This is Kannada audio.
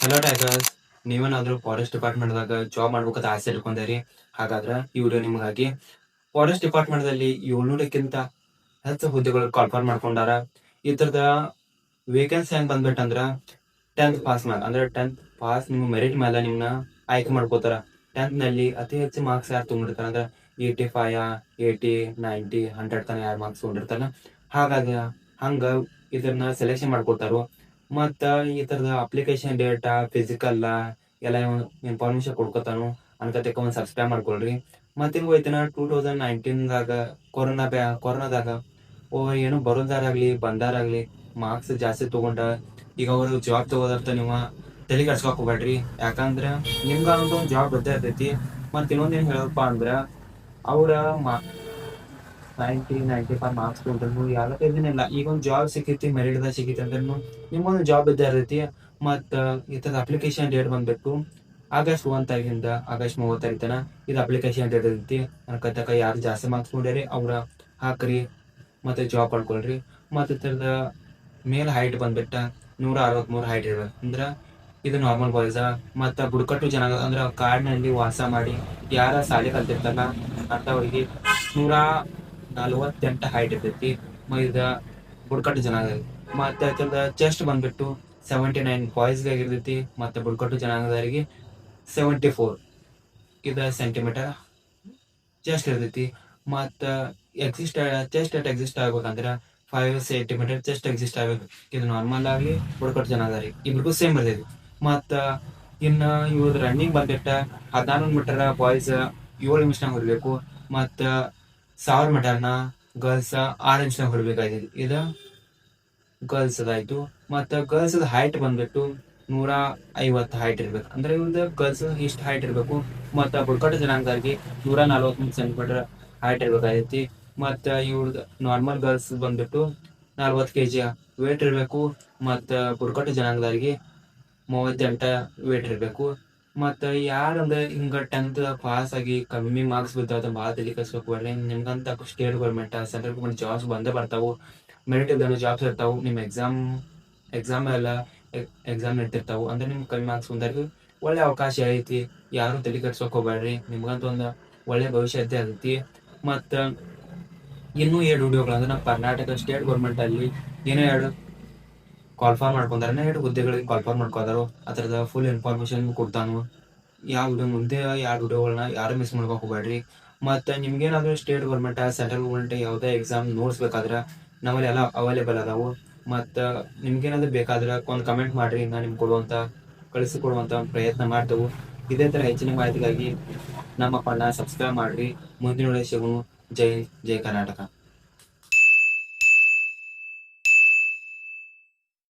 ಹಲೋ ಟೈಗರ್ಸ್, ನೀವೇನಾದ್ರೂ ಫಾರೆಸ್ಟ್ ಡಿಪಾರ್ಟ್ಮೆಂಟ್ದಾಗ ಜಾಬ್ ಮಾಡ್ಬೇಕಂತ ಆಸೆ ಇಟ್ಕೊಂಡೇರಿ. ಹಾಗಾದ್ರೆ ಈ ವಿಡಿಯೋ ನಿಮಗಾಗಿ. ಫಾರೆಸ್ಟ್ ಡಿಪಾರ್ಟ್ಮೆಂಟ್ದಲ್ಲಿ 700ಕ್ಕಿಂತ ಹೆಚ್ಚು ಹುದ್ದೆಗಳು ಕಾಲ್ಫಾರ್ ಮಾಡ್ಕೊಂಡಾರ. ಇದ್ರದ ವೇಕೆನ್ಸಿ ಹೆಂಗ್ ಬಂದ್ಬಿಟ್ಟಂದ್ರ 10th ಪಾಸ್ ಮೇಲೆ, ಅಂದ್ರೆ 10th ಪಾಸ್ ನಿಮ್ಮ ಮೆರಿಟ್ ಮೇಲೆ ನಿಮ್ಮನ್ನ ಆಯ್ಕೆ ಮಾಡ್ಕೋತಾರ. 10th ನಲ್ಲಿ ಅತಿ ಹೆಚ್ಚು ಮಾರ್ಕ್ಸ್ ಯಾರು ತಗೊಂಡಿರ್ತಾರ ಅಂದ್ರೆ 85, 80, 90, 100 ತನ ಯಾರು ಮಾರ್ಕ್ಸ್ ತಗೊಂಡಿರ್ತಾರ. ಹಾಗಾಗಿ ಹಂಗ ಇದನ್ನ ಸೆಲೆಕ್ಷನ್ ಮಾಡ್ಕೊತಾರು. ಮತ್ತ ಈ ತರದ ಅಪ್ಲಿಕೇಶನ್ ಡೇಟಾ, ಫಿಸಿಕಲ್ ಎಲ್ಲ ಇನ್ಫಾರ್ಮೇಶನ್ ಕೊಡ್ಕೊತಾನು. ಅನ್ಕತಕ್ಕ ಒಂದು ಸಬ್ಸ್ಕ್ರೈಬ್ ಮಾಡ್ಕೊಳ್ರಿ. ಮತ್ತಿಂಗ್ ಹೋಯ್ತನ 2019ದಾಗ ಕೊರೋನಾದಾಗ ಏನು ಬರೋದಾರಾಗ್ಲಿ ಬಂದಾರಾಗ್ಲಿ ಮಾರ್ಕ್ಸ್ ಜಾಸ್ತಿ ತಗೊಂಡ ಈಗ ಅವರು ಜಾಬ್ ತಗೋದರ್ತ ನೀವು ತಲೆ ಕೆಡ್ಸ್ಕೊಕ್ ಹೋಗ್ಬೇಡ್ರಿ. ಯಾಕಂದ್ರ ನಿಮ್ಗ ಅನ್ನೋದು ಒಂದು ಜಾಬ್ ಇದ್ದೇ ಇರ್ತೈತಿ. ಮತ್ ಇನ್ನೊಂದ್ ಏನ್ ಹೇಳಪ್ಪ ಅಂದ್ರ ಅವ್ರ 95 ಮಾರ್ಕ್ಸ್ ತಗೊಂಡ್ರು ಯಾವತ್ತೂ ಇದನ್ನಿಲ್ಲ. ಈಗ ಒಂದು ಜಾಬ್ ಸಿಕ್ಕೈತಿ, ಮೆರಿಟ್ದಾಗ ಸಿಕ್ಕೈತಿ ಅಂದ್ರೂ ನಿಮ್ಗೊಂದು ಜಾಬ್ ಇದ್ದೇ ಇರ್ತೈತಿ. ಮತ್ತ ಇತದ ಅಪ್ಲಿಕೇಶನ್ ಡೇಟ್ ಬಂದ್ಬಿಟ್ಟು ಆಗಸ್ಟ್ 1 ತಾರೀಕಿಂದ ಆಗಸ್ಟ್ 30 ತಾರೀಕು ತನ ಇದು ಅಪ್ಲಿಕೇಶನ್ ಡೇಟ್ ಇರ್ತೈತಿ. ಅನ್ಕತಕ್ಕ ಯಾರು ಜಾಸ್ತಿ ಮಾರ್ಕ್ಸ್ ತಗೊಂಡ್ರಿ ಅವ್ರ ಹಾಕ್ರಿ ಮತ್ತೆ ಜಾಬ್ ಪಡ್ಕೊಳ್ರಿ. ಮತ್ತೆ ಇತರದ ಮೇಲ್ ಹೈಟ್ ಬಂದ್ಬಿಟ್ಟ 163 ಹೈಟ್ ಇರ್ಬೇಕು. ಅಂದ್ರ ಇದು ನಾರ್ಮಲ್ ಬಾಯ್ಸ. ಮತ್ತ ಬುಡಕಟ್ಟು ಜನ ಅಂದ್ರ ಕಾಡಿನಲ್ಲಿ ವಾಸ ಮಾಡಿ ಯಾರ ಶಾಲೆ ಕಲ್ತಿರ್ತಾರಲ್ಲ ಅಂತವ್ರಿಗೆ 148 ಹೈಟ್ ಇರ್ತೈತಿ. ಇದ ಬುಡಕಟ್ಟು ಜನಾಂಗ. ಮತ್ತೆ ಇತರದ ಚೆಸ್ಟ್ ಬಂದ್ಬಿಟ್ಟು 79 ಬಾಯ್ಸ್ಗೆ ಆಗಿರ್ತೈತಿ. ಮತ್ತೆ ಬುಡಕಟ್ಟು ಜನಾಂಗದವರಿಗೆ 74 ಸೆಂಟಿಮೀಟರ್ ಚೆಸ್ಟ್ ಇರ್ತೈತಿ. ಮತ್ತ ಚೆಸ್ಟ್ ಎಕ್ಸಿಸ್ಟ್ ಆಗ್ಬೇಕಂದ್ರ 5 ಸೆಂಟಿಮೀಟರ್ ಚೆಸ್ಟ್ ಎಕ್ಸಿಸ್ಟ್ ಆಗ್ಬೇಕು. ಇದು ನಾರ್ಮಲ್ ಆಗಿ ಬುಡಕಟ್ಟು ಜನಾಂಗದವ್ರಿಗೆ ಇಬ್ರಿಗೂ ಸೇಮ್ ಇರ್ತೈತಿ. ಮತ್ತ ಇನ್ನ ಇವ್ರದ್ದು ರನ್ನಿಂಗ್ ಬಂದಿಟ್ಟ 14 ಮೀಟರ್ ಬಾಯ್ಸ್ 7 ನಿಮಿಷನಾಗ ಹೊರಬೇಕು. ಮತ್ತ 1000 ಮೀಟರ್ನ ಗರ್ಲ್ಸ್ 6 ನಿಮಿಷನಾಗ ಹೊರಬೇಕಾಗೈತಿ. ಇದು ಗರ್ಲ್ಸ್ ಅದಾಯ್ತು. ಮತ್ತ ಗರ್ಲ್ಸ್ ಹೈಟ್ ಬಂದ್ಬಿಟ್ಟು 150 ಹೈಟ್ ಇರ್ಬೇಕು. ಅಂದ್ರೆ ಇವ್ರದ್ದು ಗರ್ಲ್ಸ್ ಇಷ್ಟು ಹೈಟ್ ಇರ್ಬೇಕು. ಮತ್ತ ಬುಡಕಟ್ಟು ಜನಾಂಗದವ್ರಿಗೆ 143 ಸೆಂಟಿಮೀಟರ್ ಹೈಟ್ ಇರ್ಬೇಕಾಗೈತಿ. ಮತ್ತ ಇವ್ರದ್ದು ನಾರ್ಮಲ್ ಗರ್ಲ್ಸ್ ಬಂದ್ಬಿಟ್ಟು 40 kg ವೇಟ್ ಇರಬೇಕು. ಮತ್ತ ಬುಡಕಟ್ಟು ಜನಾಂಗದವ್ರಿಗೆ 38 ವೇಟ್ ಇರಬೇಕು. ಮತ್ತ ಯಾರಂದ್ರೆ ಹಿಂಗ 10th ಪಾಸ್ ಆಗಿ ಕಮ್ಮಿ ಮಾರ್ಕ್ಸ್ ಬಿದ್ದಾವ ಭಾಳ ತಲೆ ಕೆಡ್ಸ್ಕೊಬೇಡ್ರಿ. ನಿಮ್ಗಂತ state government, central government jobs ಬಂದೇ ಬರ್ತಾವು. ಮೆರಿಟ್ ಇದ್ದಾವೆ ಜಾಬ್ಸ್ ಇರ್ತಾವು. ನಿಮ್ಮ ಎಕ್ಸಾಮ್ ಎಲ್ಲ ಎಕ್ಸಾಮ್ ನಡ್ತಿರ್ತಾವು. ಅಂದ್ರೆ ನಿಮ್ಗೆ ಕಮ್ಮಿ ಮಾರ್ಕ್ಸ್ ಬಂದಾಗ ಒಳ್ಳೆ ಅವಕಾಶ ಐತಿ. ಯಾರು ತಲೆ ಕೆಡ್ಸ್ಕೊಕ್ ಹೋಗ್ಬೇಡ್ರಿ. ನಿಮ್ಗಂತ ಒಂದು ಒಳ್ಳೆ ಭವಿಷ್ಯ ಇದ್ದೇ ಐತಿ. ಮತ್ತ ಇನ್ನೂ 2 ವಿಡಿಯೋಗಳು ಅಂದ್ರೆ ನಮ್ಮ ಕರ್ನಾಟಕ ಸ್ಟೇಟ್ ಗೌರ್ಮೆಂಟ್ ಅಲ್ಲಿ ಏನೋ 2 ಕಾಲ್ಫಾರ್ ಮಾಡ್ಕೊಂಡಾರ, 2 ಹುದ್ದೆಗಳಿಗೆ ಕಾಲ್ಫಾರ್ ಮಾಡ್ಕೊಂಡಾರು. ಅದರದ ಫುಲ್ ಇನ್ಫಾರ್ಮೇಶನ್ ಕೊಡ್ತಾನು. ಯಾವ ವಿಡಿಯೋ ಮುಂದೆ 2 ವಿಡಿಯೋಗಳನ್ನ ಯಾರು ಮಿಸ್ ಮಾಡ್ಕೊಕ್ ಹೋಗ್ಬೇಡ್ರಿ. ಮತ್ತು ನಿಮ್ಗೇನಾದ್ರೂ ಸ್ಟೇಟ್ ಗೌರ್ಮೆಂಟ್, ಸೆಂಟ್ರಲ್ ಗೌರ್ಮೆಂಟ್ ಯಾವುದೇ ಎಕ್ಸಾಮ್ ನೋಟ್ಸ್ ಬೇಕಾದ್ರೆ ನಮ್ಮಲ್ಲಿ ಎಲ್ಲ ಅವೈಲೇಬಲ್ ಅದಾವು. ಮತ್ತು ನಿಮ್ಗೇನಾದ್ರೂ ಬೇಕಾದ್ರೆ ಒಂದು ಕಮೆಂಟ್ ಮಾಡಿರಿ, ನಾನು ನಿಮ್ಗೆ ಕಳಿಸಿಕೊಡುವಂಥ ಪ್ರಯತ್ನ ಮಾಡ್ತೇವೆ. ಇದೇ ಥರ ಹೆಚ್ಚಿನ ಮಾಹಿತಿಗಾಗಿ ನಮ್ಮ ಪಣ್ಣ ಸಬ್ಸ್ಕ್ರೈಬ್ ಮಾಡಿರಿ. ಮುಂದಿನ ಸಿಗೋಣ. ಜೈ ಕರ್ನಾಟಕ.